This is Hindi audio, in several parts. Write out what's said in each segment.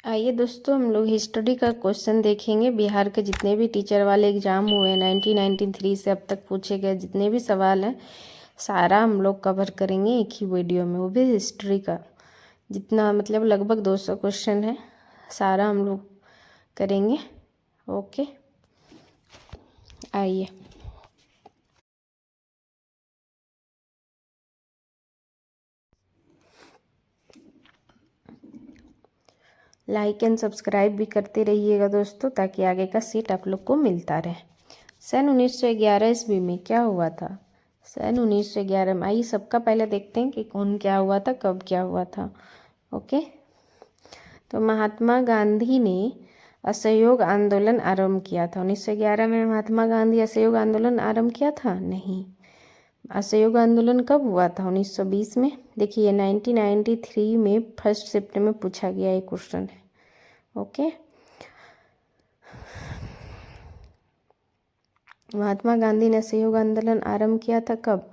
आइए दोस्तों, हम लोग हिस्ट्री का क्वेश्चन देखेंगे। बिहार के जितने भी टीचर वाले एग्ज़ाम हुए 1993 से अब तक पूछे गए जितने भी सवाल हैं सारा हम लोग कवर करेंगे एक ही वीडियो में, वो भी हिस्ट्री का। जितना मतलब लगभग 200 क्वेश्चन है, सारा हम लोग करेंगे। ओके, आइए। लाइक एंड सब्सक्राइब भी करते रहिएगा दोस्तों, ताकि आगे का सीट आप लोग को मिलता रहे। सन 1911 ईस्वी में क्या हुआ था? सन 1911 में आइए सबका पहले देखते हैं कि कौन क्या हुआ था, कब क्या हुआ था। ओके, तो महात्मा गांधी ने असहयोग आंदोलन आरंभ किया था। 1911 में महात्मा गांधी असहयोग आंदोलन आरंभ किया था? नहीं। असहयोग आंदोलन कब हुआ था? 1920 में। देखिए 1993 में 1 शिफ्ट में पूछा गया ये क्वेश्चन है। ओके, महात्मा गांधी ने असहयोग आंदोलन आरंभ किया था कब?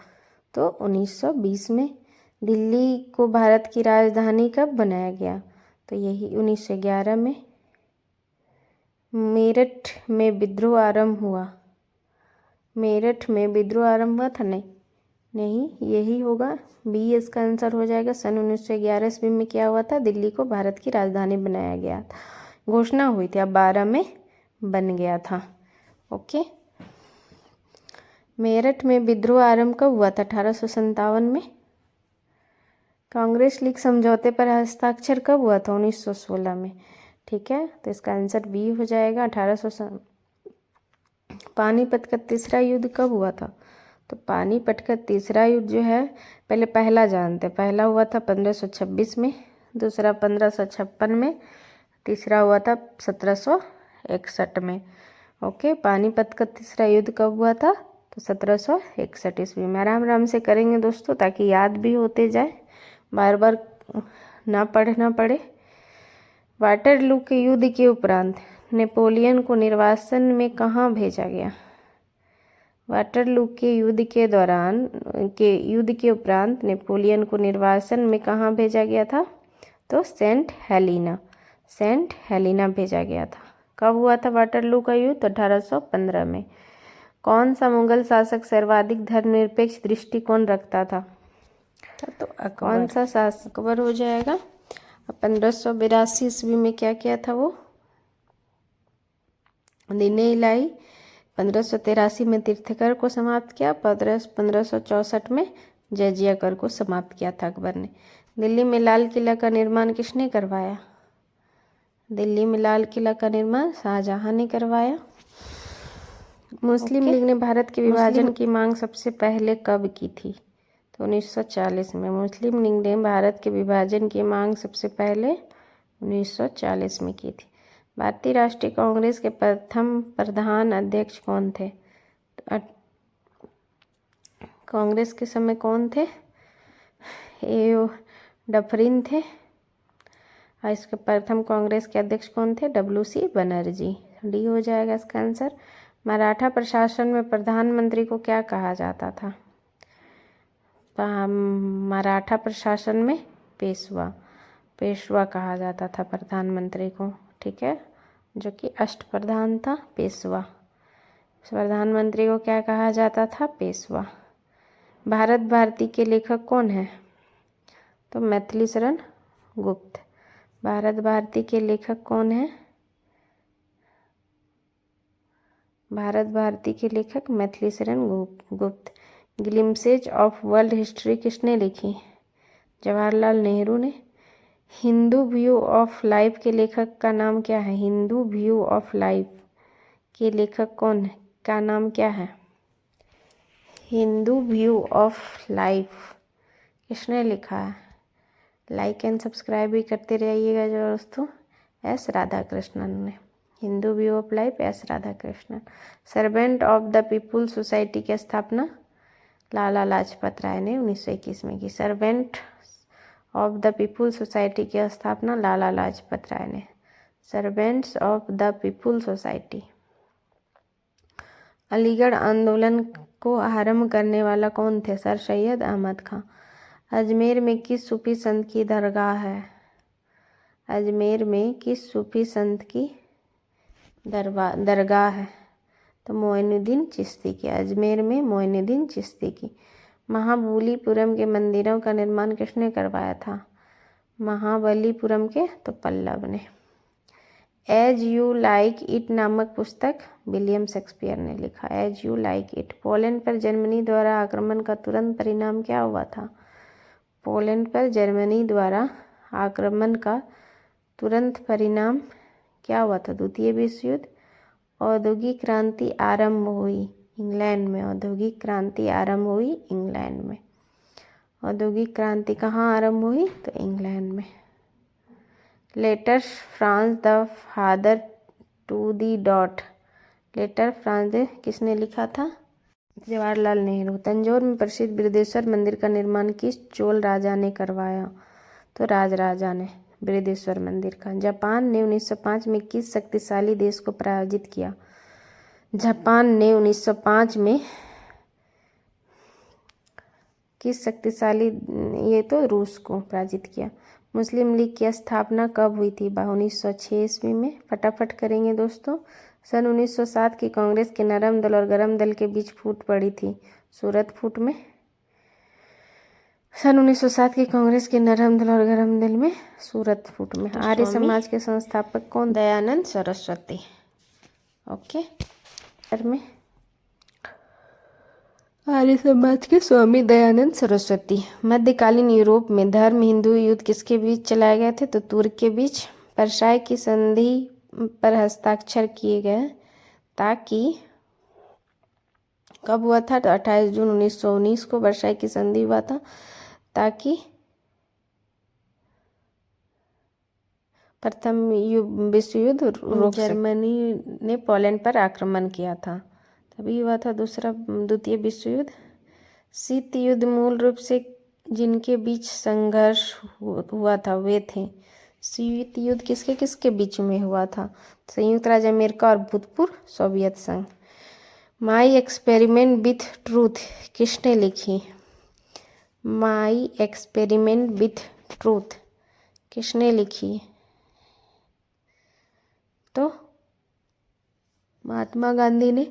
तो 1920 में। दिल्ली को भारत की राजधानी कब बनाया गया? तो यही 1911 में। मेरठ में विद्रोह आरंभ हुआ? मेरठ में विद्रोह आरंभ हुआ था? नहीं, यही होगा। बी इसका आंसर हो जाएगा। सन 1911 ईस्वी में क्या हुआ था? दिल्ली को भारत की राजधानी बनाया गया था, घोषणा हुई थी। अब 12 में बन गया था। ओके, मेरठ में विद्रोह आरंभ कब हुआ था? 1857 में। कांग्रेस लीग समझौते पर हस्ताक्षर कब हुआ था? 1916 में। ठीक है, तो इसका आंसर बी हो जाएगा 1800। पानीपत का तीसरा युद्ध कब हुआ था? तो पानीपत का तीसरा युद्ध जो है, पहला जानते हैं। पहला हुआ था 1526 में, दूसरा 1556 में, तीसरा हुआ था 1761 में। ओके, पानीपत का तीसरा युद्ध कब हुआ था? तो 1761 ईस्वी में। आराम आराम से करेंगे दोस्तों, ताकि याद भी होते जाए, बार बार ना पढ़ना पड़े। वाटरलू के युद्ध के उपरांत नेपोलियन को निर्वासन में कहाँ भेजा गया? वाटरलू के युद्ध के दौरान युद्ध के उपरांत नेपोलियन को निर्वासन में कहाँ भेजा गया था? तो सेंट हेलिना भेजा गया था। कब हुआ था वाटरलू का युद्ध? 1815 में। कौन सा मुगल शासक सर्वाधिक धर्मनिरपेक्ष दृष्टिकोण रखता था? तो कौन सा शासक? अकबर हो जाएगा। 1582 ईस्वी में क्या किया था वो? दीने इलाही। 1583 में तीर्थकर को समाप्त किया। 1564 में जजिया कर को समाप्त किया था अकबर ने। दिल्ली में लाल किला का निर्माण किसने करवाया? दिल्ली में लाल किला का निर्माण शाहजहां ने करवाया। मुस्लिम लीग ने भारत के विभाजन की मांग सबसे पहले कब की थी? तो 1940 में। मुस्लिम लीग ने भारत के विभाजन की मांग सबसे पहले 1940 में की थी। भारतीय राष्ट्रीय कांग्रेस के प्रथम प्रधान अध्यक्ष कौन थे? कांग्रेस के समय कौन थे? ए डफरिन थे। और इसके प्रथम कांग्रेस के अध्यक्ष कौन थे? WC बनर्जी। डी हो जाएगा इसका आंसर। मराठा प्रशासन में प्रधानमंत्री को क्या कहा जाता था? मराठा प्रशासन में पेशवा कहा जाता था प्रधानमंत्री को। ठीक है, जो कि अष्टप्रधान था, पेशवा। प्रधानमंत्री को क्या कहा जाता था? पेशवा। भारत भारती के लेखक कौन है? तो मैथिली शरण गुप्त। भारत भारती के लेखक कौन है? भारत भारती के लेखक Maithili Sharan Gupt. Glimpses of world history किसने लिखी? जवाहरलाल नेहरू ने। हिंदू व्यू ऑफ लाइफ के लेखक का नाम क्या है? हिंदू व्यू ऑफ लाइफ के लेखक कौन है? का नाम क्या है? हिंदू व्यू ऑफ लाइफ किसने लिखा है? लाइक एंड सब्सक्राइब भी करते रहिएगा जो दोस्तों। एस राधाकृष्णन ने। Hindu view of life, S Radhakrishnan. Servant of the people society की स्थापना लाला लाजपत राय ने 1921 में की। Servant of the people society की स्थापना लाला लाजपत राय ने। Servants of the people society. Aligarh आंदोलन को आरंभ करने वाला कौन थे? सर सैयद अहमद खां। अजमेर में किस सूफी संत की दरगाह है? अजमेर में किस सूफी संत की दरगाह है? तो मोइनुद्दीन चिश्ती की। अजमेर में मोइनुद्दीन चिश्ती की। महाबलीपुरम के मंदिरों का निर्माण किसने करवाया था? महाबलीपुरम के तो पल्लव ने। एज यू लाइक इट नामक पुस्तक विलियम शेक्सपियर ने लिखा। As you like it. Poland पर जर्मनी द्वारा आक्रमण का तुरंत परिणाम क्या हुआ था? पोलैंड पर जर्मनी द्वारा आक्रमण का तुरंत परिणाम क्या हुआ था? द्वितीय विश्व युद्ध। औद्योगिक क्रांति आरंभ हुई इंग्लैंड में। औद्योगिक क्रांति आरंभ हुई इंग्लैंड में। औद्योगिक क्रांति कहाँ आरंभ हुई? तो इंग्लैंड में। Letter France the father to the dot. Letter France किसने लिखा था? जवाहरलाल नेहरू। तंजौर में प्रसिद्ध बृहदेश्वर मंदिर का निर्माण किस चोल राजा ने करवाया? तो राजराजा ने बृहदेश्वर मंदिर का। जापान ने 1905 में किस शक्तिशाली देश को पराजित किया? जापान ने 1905 में किस शक्तिशाली, ये तो रूस को पराजित किया। मुस्लिम लीग की स्थापना कब हुई थी? 1906 ईस्वी में। फटाफट करेंगे दोस्तों। सन 1907 की कांग्रेस के नरम दल और गरम दल के बीच फूट पड़ी थी। सूरत फूट में। सन 1907 की कांग्रेस के नरम दल और गरम दल में सूरत फूट में। आर्य समाज के संस्थापक कौन? दयानंद सरस्वती। ओके। में आर्य समाज के स्वामी दयानंद सरस्वती। मध्यकालीन यूरोप में धर्म हिंदू युद्ध किसके बीच चलाए गए थे? तो तुर्क के बीच। वर्साई की संधि पर हस्ताक्षर किए गए ताकि कब हुआ था? तो 28 जून 1919 को वर्साई की संधि हुआ था ताकि प्रथम विश्व युद्ध रोक सके। जर्मनी ने पोलैंड पर आक्रमण किया था तभी हुआ था द्वितीय विश्व युद्ध। शीत युद्ध मूल रूप से जिनके बीच संघर्ष हुआ था वे थे। शीत युद्ध किसके किसके बीच में हुआ था? संयुक्त राज्य अमेरिका और भूतपूर्व सोवियत संघ। माई एक्सपेरिमेंट विथ ट्रूथ किसने लिखी? माई एक्सपेरिमेंट विथ ट्रूथ किसने लिखी? तो महात्मा गांधी ने।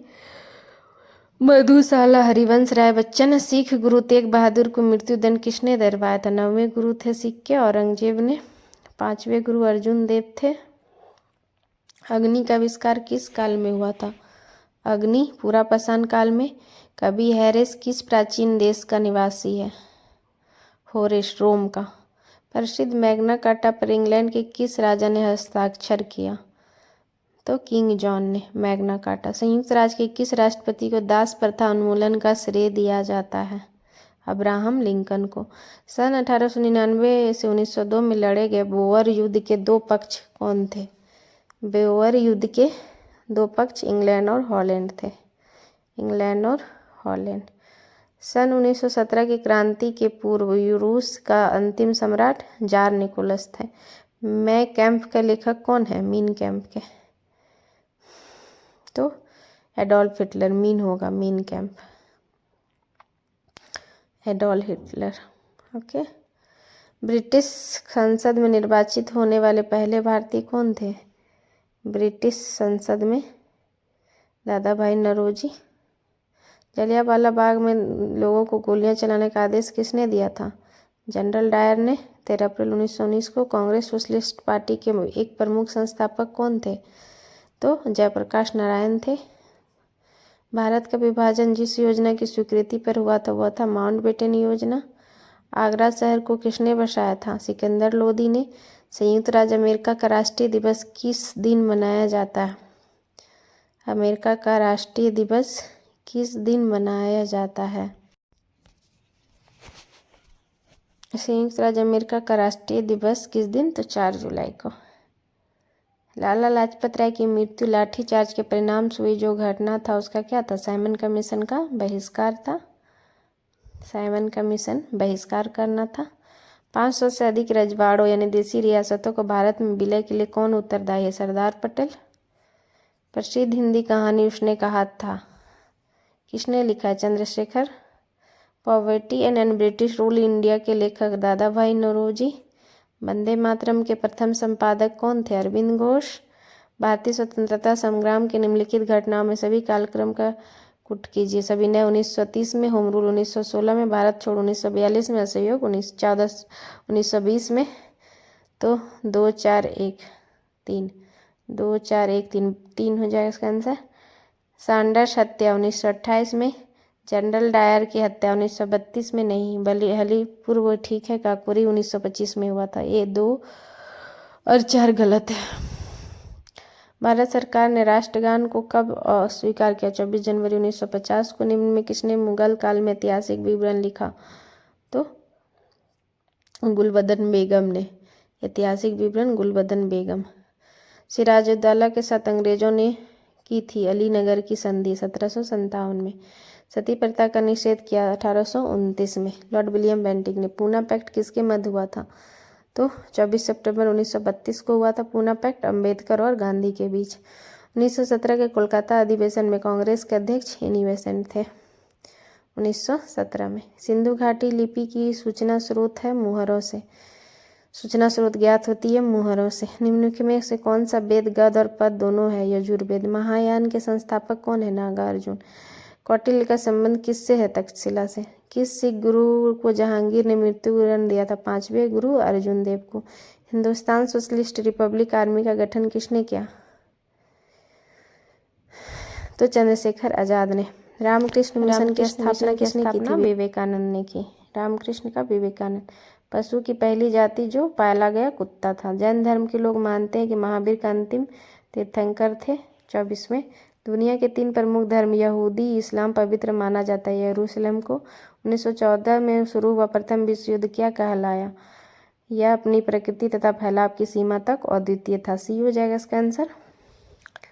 मधुशाला हरिवंश राय बच्चन। सिख गुरु तेग बहादुर को मृत्युदंड किसने दिलवाया था? 9वें गुरु थे सिख के औरंगजेब ने। 5वें गुरु अर्जुन देव थे। अग्नि का आविष्कार किस काल में हुआ था? अग्नि पूरा पाषाण काल में। कवि हैरिस किस प्राचीन देश का निवासी है? होरेस रोम का। प्रसिद्ध मैग्ना कार्टा पर इंग्लैंड के किस राजा ने हस्ताक्षर किया? तो किंग जॉन ने मैग्ना कार्टा। संयुक्त राज्य के किस राष्ट्रपति को दास प्रथा उन्मूलन का श्रेय दिया जाता है? अब्राहम लिंकन को। सन 1899 से 1902 में लड़े गए बोअर युद्ध के दो पक्ष कौन थे? बोअर युद्ध के दो पक्ष इंग्लैंड और हॉलैंड थे। इंग्लैंड और हॉलैंड। सन 1917 की क्रांति के पूर्व रूस का अंतिम सम्राट जार निकोलस थे। मैं कैंप का लेखक कौन है? मीन कैंप के। तो एडोल्फ हिटलर। मीन होगा mean camp. Adolf Hitler. Okay. British संसद में निर्वाचित होने वाले पहले भारतीय कौन थे? ब्रिटिश संसद में दादा भाई नौरोजी। जलियांवाला बाग में लोगों को गोलियां चलाने का आदेश किसने दिया था? जनरल डायर ने। 13 अप्रैल 1919 को कांग्रेस सोशलिस्ट पार्टी के एक प्रमुख संस्थापक कौन थे? तो जयप्रकाश नारायण थे। भारत का विभाजन जिस योजना की स्वीकृति पर हुआ था वह था माउंटबेटन योजना। आगरा शहर को किसने बसाया था? सिकंदर लोदी ने। संयुक्त राज्य अमेरिका का राष्ट्रीय दिवस किस दिन मनाया जाता है? अमेरिका का राष्ट्रीय दिवस किस दिन मनाया जाता है? संयुक्त राज्य अमेरिका का राष्ट्रीय दिवस किस दिन? तो 4 जुलाई को। लाला लाजपत राय की मृत्यु लाठीचार्ज के परिणाम से हुई जो घटना था उसका क्या था? साइमन कमीशन का बहिष्कार था। साइमन कमीशन बहिष्कार करना था। 500 से अधिक रजवाड़ों यानी देसी रियासतों को भारत में विलय के लिए कौन उत्तरदायी है? सरदार पटेल। प्रसिद्ध हिंदी कहानी उसने कहा था किसने लिखा है? Chandrashekhar. Poverty and British rule India के लेखक दादा भाई नौरोजी। वंदे मातरम के प्रथम संपादक कौन थे? अरविंद घोष। भारतीय स्वतंत्रता संग्राम के निम्नलिखित घटनाओं में सभी कालक्रम का कुट कीजिए। सविनय 1930 में, होम रूल 1916 में, भारत छोड़ 1942 में, असहयोग 1920 में। तो 2 4 1 3 2 4 1 3 3 हो जाएगा इसका आंसर। सैंडर्स हत्या 1928 में, जनरल डायर की हत्या 1932 में नहीं, हलीपुर वो ठीक है, काकोरी 1925 में हुआ था। ये 2 और 4 गलत है। भारत सरकार ने राष्ट्रगान को कब स्वीकार किया? 24 जनवरी 1950 को। निम्न में किसने मुगल काल में ऐतिहासिक विवरण लिखा? तो गुलबदन बेगम ने। ऐतिहासिक विवरण गुलबदन बेगम। सिराजुद्दौला के साथ अंग्रेजों ने की थी अलीनगर की संधि 1757 में। सती प्रथा का निषेध किया 1829 में। लॉर्ड विलियम बेंटिक ने। पूना पैक्ट किसके मध्य हुआ था? तो 24 सितंबर 1932 को हुआ था पूना पैक्ट, अंबेडकर और गांधी के बीच। 1917 के कोलकाता अधिवेशन में कांग्रेस के अध्यक्ष एनी बेसेंट थे 1917 में। सिंधु घाटी लिपि की सूचना स्रोत है मुहरों से। सूचना स्रोत ज्ञात होती है मुहरों से। निम्नलिखित में से कौन सा वेद गद्य और पद्य दोनों है? यजुर्वेद। महायान के संस्थापक कौन है? नागार्जुन। कौटिल्य का संबंध किससे है? तक्षशिला से। किस सिख गुरु को जहांगीर ने मृत्युदंड दिया था? 5वें गुरु अर्जुन देव को। हिंदुस्तान सोशलिस्ट रिपब्लिक आर्मी का गठन किसने किया? तो चंद्रशेखर आजाद ने। रामकृष्ण मिशन की स्थापना किसने की थी? विवेकानंद ने की। रामकृष्ण का विवेकानंद। पशु की पहली जाति जो पाला गया कुत्ता था। जैन धर्म के लोग मानते हैं कि महावीर का अंतिम तीर्थंकर थे 24वें। दुनिया के 3 प्रमुख धर्म यहूदी इस्लाम पवित्र माना जाता है। यरूशलेम को 1914 में शुरू हुआ प्रथम विश्व युद्ध क्या कहलाया? यह अपनी प्रकृति तथा फैलाव की सीमा तक अद्वितीय था। सी हो जाएगा इसका आंसर।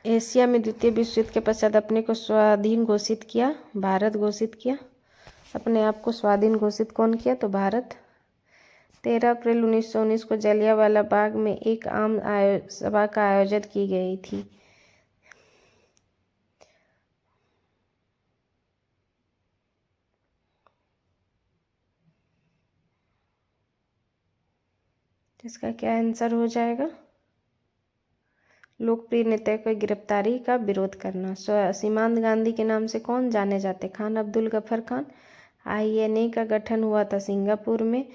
एशिया में द्वितीय विश्व युद्ध के पश्चात अपने को स्वाधीन घोषित किया? भारत घोषित किया। अपने आप को स्वाधीन घोषित कौन किया? तो भारत। 13 अप्रैल 1919 को जलियांवाला बाग में एक आम सभा का आयोजन की गई थी। इसका क्या आंसर हो जाएगा? लोकप्रिय नेता की गिरफ्तारी का विरोध करना। सीमांत गांधी के नाम से कौन जाने जाते? खान अब्दुल गफर खान। INA का गठन हुआ था सिंगापुर में।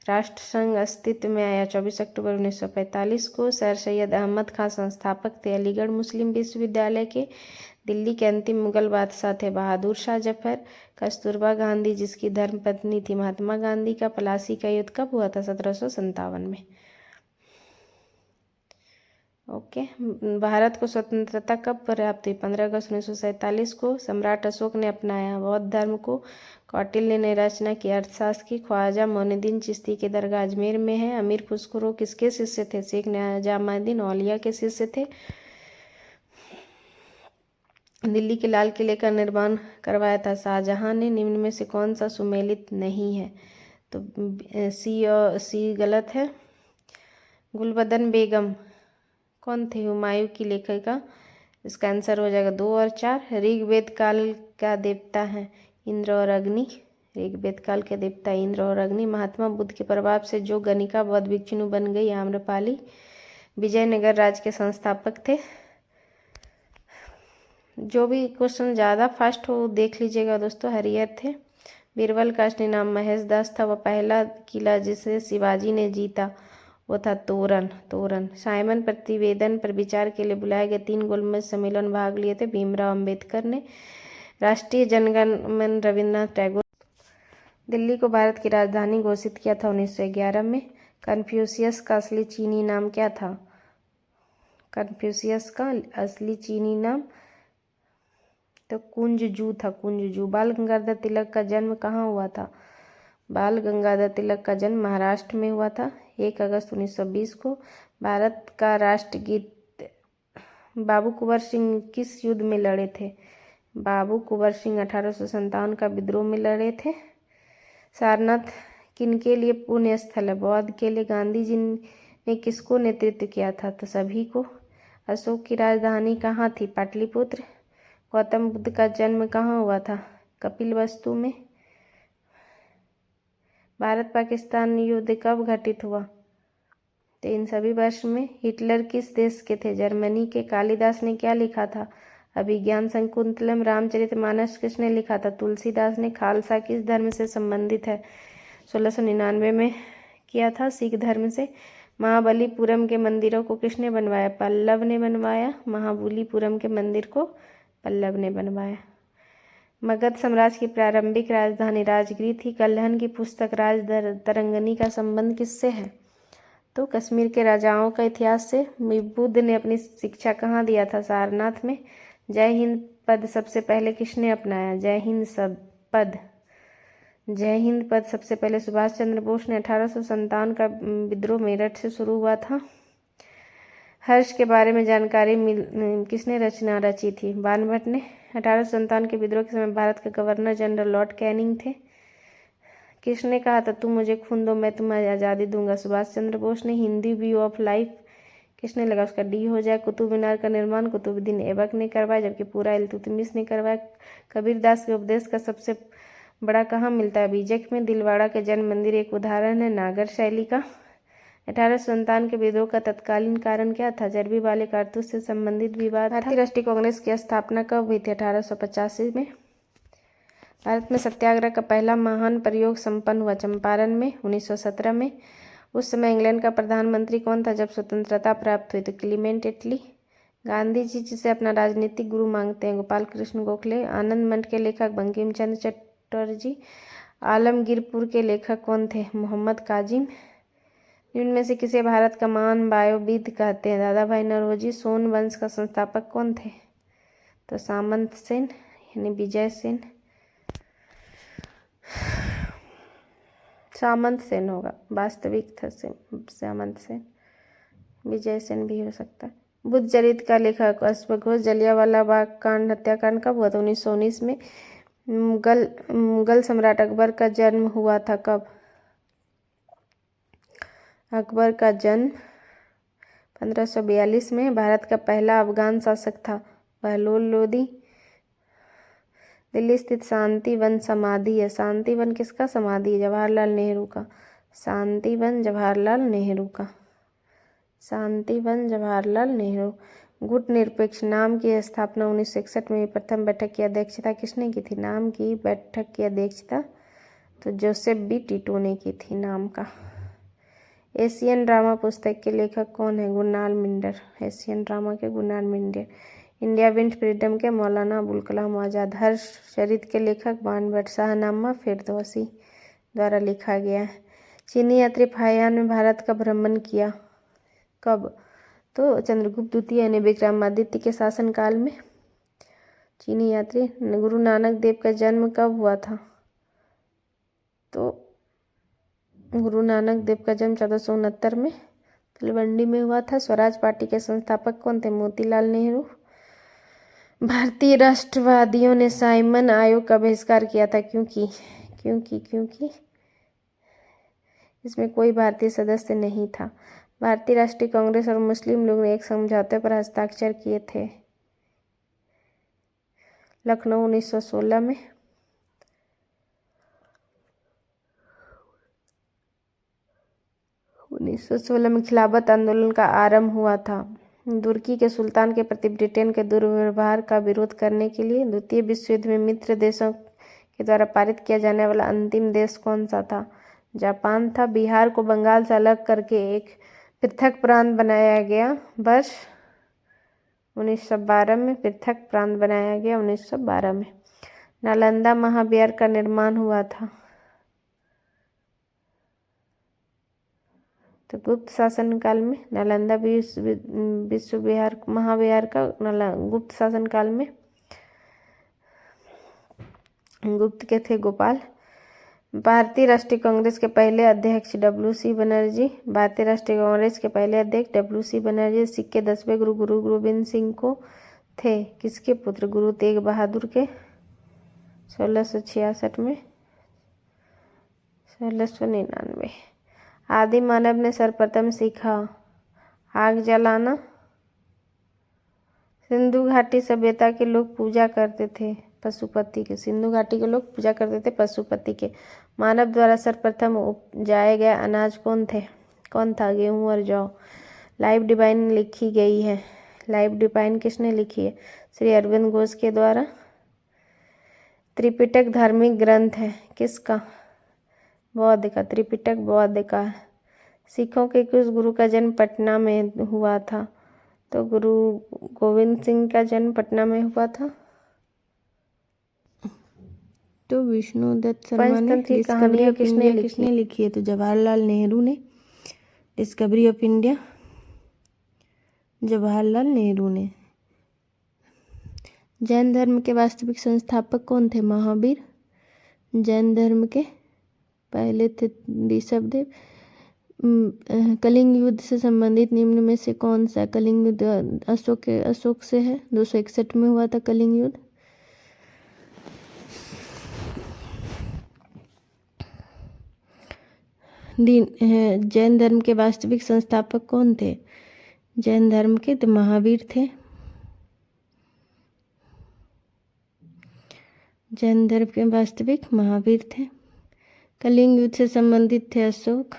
राष्ट्रसंघ अस्तित्व में आया 24 अक्टूबर 1945 को। सर सैयद अहमद खान संस्थापक थे अलीगढ़ मुस्लिम विश्वविद्यालय के। दिल्ली के अंतिम मुगल बादशाह थे बहादुर शाह जफर। कस्तूरबा गांधी जिसकी धर्मपत्नी थी महात्मा गांधी का प्लासी का युद्ध कब हुआ था? 1757 में। ओके। भारत को स्वतंत्रता कब प्राप्त हुई? 15 अगस्त 1947 को। सम्राट अशोक ने अपनाया बौद्ध धर्म को। कौटिल्य ने रचना की अर्थशास्त्र की। ख्वाजा मोइनुद्दीन चिश्ती की दरगाह अजमेर में है। अमीर खुसरो किसके शिष्य थे? शेख निजामुद्दीन औलिया के शिष्य थे। दिल्ली के लाल किले का निर्माण करवाया था शाहजहां ने। निम्न में से कौन सा सुमेलित नहीं है? तो सी गलत है। गुलबदन बेगम कौन थे? हुमायूं की लेखिका। इसका आंसर हो जाएगा 2 और 4। ऋग्वेद काल का देवता है इंद्र और अग्नि। ऋग्वेद काल के देवता इंद्र और अग्नि। महात्मा बुद्ध के प्रभाव से जो गणिका बौद्ध भिक्षुणी बन गई आम्रपाली। विजयनगर राज्य के संस्थापक थे। जो भी क्वेश्चन ज़्यादा फास्ट हो देख लीजिएगा दोस्तों। हरिहर थे। बीरबल का असली नाम महेश दास था। वह पहला किला जिसे शिवाजी ने जीता वो था तोरण। साइमन प्रतिवेदन पर विचार के लिए बुलाए गए 3 गोलमेज सम्मेलन भाग लिए थे भीमराव अंबेडकर ने। राष्ट्रीय जनगण मन रविन्द्रनाथ टैगोर। दिल्ली को भारत की राजधानी घोषित किया था 1911 में। कन्फ्यूशियस का असली चीनी नाम क्या था? कन्फ्यूशियस का असली चीनी नाम तो कुंजजू था। कुंजजू। बाल गंगाधर तिलक का जन्म कहाँ हुआ था? बाल गंगाधर तिलक का जन्म महाराष्ट्र में हुआ था 1 अगस्त 1920 को। भारत का राष्ट्रगीत बाबू कुंवर सिंह किस युद्ध में लड़े थे? बाबू कुंवर सिंह 1857 का विद्रोह में लड़े थे। सारनाथ किनके लिए पुण्य स्थल है? बौद्ध के लिए। गांधी जी ने किसको नेतृत्व किया था? तो सभी को। अशोक की राजधानी कहाँ थी? पाटलिपुत्र। गौतम बुद्ध का जन्म कहाँ हुआ था? कपिलवस्तु में। भारत पाकिस्तान युद्ध कब घटित हुआ? तो इन सभी वर्ष में हिटलर किस देश के थे? जर्मनी के। कालिदास ने क्या लिखा था? अभिज्ञान शकुंतलम। रामचरितमानस किसने लिखा था? तुलसीदास ने। खालसा किस धर्म से संबंधित है? 1699 में किया था, सिख धर्म से। महाबलीपुरम के मंदिरों को किसने बनवाया? पल्लव ने बनवाया। महाबलीपुरम के मंदिर को पल्लव ने बनवाया। मगध साम्राज्य की प्रारंभिक राजधानी राजगृह थी। कल्हण की पुस्तक राज तरंगिणी का संबंध किससे है? तो कश्मीर के राजाओं का इतिहास से। बुद्ध ने अपनी शिक्षा कहाँ दिया था? सारनाथ में। जय हिंद पद सबसे पहले किसने अपनाया? जय हिंद सब पद। जय हिंद पद सबसे पहले सुभाष चंद्र बोस ने। 1857 का विद्रोह मेरठ से शुरू हुआ था। हर्ष के बारे में जानकारी किसने रची थी? बाणभट्ट ने। 1857 के विद्रोह के समय भारत के गवर्नर जनरल लॉर्ड कैनिंग थे। किसने कहा था तुम मुझे खून दो मैं तुम्हें आज़ादी दूंगा? सुभाष चंद्र बोस ने। हिंदी व्यू ऑफ लाइफ किसने लगा? उसका डी हो जाए। कुतुब मीनार का निर्माण कुतुबुद्दीन ऐबक ने करवाया, जबकि पूरा इल्तुतमिश ने करवाया। कबीरदास के उपदेश का सबसे बड़ा कहाँ मिलता है? बीजक में। दिलवाड़ा के जैन मंदिर एक उदाहरण है नागर शैली का। 1857 के विद्रोह का तत्कालीन कारण क्या था? चर्बी वाले कारतूस से संबंधित विवाद था। भारतीय राष्ट्रीय कांग्रेस की स्थापना कब हुई थी? 1885 में। भारत में सत्याग्रह का पहला महान प्रयोग संपन्न हुआ चंपारण में 1917 में। उस समय इंग्लैंड का प्रधानमंत्री कौन था जब स्वतंत्रता प्राप्त हुई? तो क्लीमेंट एटली। गांधी जी जिसे अपना राजनीतिक गुरु मांगते हैं? गोपाल कृष्ण गोखले। आनंद मठ के लेखक बंकिम चंद्र चटर्जी। आलमगीरपुर के लेखक कौन थे? मोहम्मद काजिम। निम्न में से किसे भारत का महान वायुविद कहते हैं? दादा भाई नौरोजी। सोन वंश का संस्थापक कौन थे? तो सामंत सेन यानी विजय सेन। सामंत सेन होगा, वास्तविक था सामंत सेन। विजय सेन भी हो सकता है। बुद्ध चरित्र का लेखक अश्वघोष। जलियांवाला बाग कांड हत्याकांड कब हुआ था? 1919 में। मुगल सम्राट अकबर का जन्म हुआ था कब? अकबर का जन्म 1542 में। भारत का पहला अफगान शासक था बहलोल लोदी। दिल्ली स्थित शांति वन समाधि है। शांति वन किसका समाधि है? जवाहरलाल नेहरू का। शांति वन जवाहरलाल नेहरू का। शांति वन जवाहरलाल नेहरू। गुट निरपेक्ष नाम की स्थापना 1961 में। प्रथम बैठक की अध्यक्षता किसने की थी? नाम की बैठक की अध्यक्षता तो जोसेफ बी टिटो ने की थी नाम का। एशियन ड्रामा पुस्तक के लेखक कौन है? गुरनाल मिंडर। एशियन ड्रामा के गुरनाल मिंडर। इंडिया विंस फ्रीडम के मौलाना अबुल कलाम आज़ाद। हर्ष चरित्र के लेखक बाणभट्ट। शाहनामा फिरदौसी द्वारा लिखा गया है। चीनी यात्री फाहियान में भारत का भ्रमण किया कब? तो चंद्रगुप्त द्वितीय ने विक्रमादित्य के शासनकाल में। चीनी यात्री। गुरु नानक देव का जन्म कब हुआ था? तो गुरु नानक देव का जन्म 1469 में तलवंडी में हुआ था। स्वराज पार्टी के संस्थापक कौन थे? मोतीलाल नेहरू। भारतीय राष्ट्रवादियों ने साइमन आयोग का बहिष्कार किया था क्योंकि इसमें कोई भारतीय सदस्य नहीं था। भारतीय राष्ट्रीय कांग्रेस और मुस्लिम लीग ने एक समझौते पर हस्ताक्षर किए थे लखनऊ 1916 में। 1916 में खिलाफत आंदोलन का आरंभ हुआ था। तुर्की के सुल्तान के प्रति ब्रिटेन के दुर्व्यवहार का विरोध करने के लिए द्वितीय विश्व युद्ध में मित्र देशों के द्वारा पारित किया जाने वाला अंतिम देश कौन सा था? जापान था। बिहार को बंगाल से अलग करके एक पृथक प्रांत बनाया गया वर्ष 1912 में। पृथक प्रांत बनाया गया 1912 में। नालंदा महाविहार का निर्माण हुआ था तो गुप्त शासन काल में। नालंदा विश्व विहार महाविहार का गुप्त शासन काल में। गुप्त के थे गोपाल। भारतीय राष्ट्रीय कांग्रेस के पहले अध्यक्ष WC बनर्जी। भारतीय राष्ट्रीय कांग्रेस के पहले अध्यक्ष WC बनर्जी सिख के 10वें गुरु गुरु गोबिंद सिंह को थे किसके पुत्र? गुरु तेग बहादुर के। 1666 में। 1699। आदि मानव ने सर्वप्रथम सीखा आग जलाना। सिंधु घाटी सभ्यता के लोग पूजा करते थे पशुपति के। सिंधु घाटी के लोग पूजा करते थे पशुपति के। मानव द्वारा सर्वप्रथम उपजाए गए अनाज कौन थे? कौन था? गेहूँ और जौ। लाइफ डिवाइन लिखी गई है। लाइफ डिवाइन किसने लिखी है? श्री अरविंद घोष के द्वारा। त्रिपिटक धार्मिक ग्रंथ है किसका? बौद्ध का। त्रिपिटक बौद्ध का है। सिखों के किस गुरु का जन्म पटना में हुआ था? तो गुरु गोविंद सिंह का जन्म पटना में हुआ था। तो विष्णुदत्त शर्मा ने। डिस्कवरी ऑफ इंडिया किसने लिखी है? तो जवाहरलाल नेहरू ने। Discovery of India Jawaharlal Nehru ने। जैन धर्म के वास्तविक संस्थापक कौन थे? महावीर। जैन धर्म के पहले थे ऋषभदेव। कलिंग युद्ध से संबंधित निम्न में से कौन सा? कलिंग युद्ध अशोक से है। 261 में हुआ था कलिंग युद्ध। जैन धर्म के वास्तविक संस्थापक कौन थे? जैन धर्म के तो महावीर थे। जैन धर्म के वास्तविक महावीर थे। कलिंग युद्ध से संबंधित थे अशोक।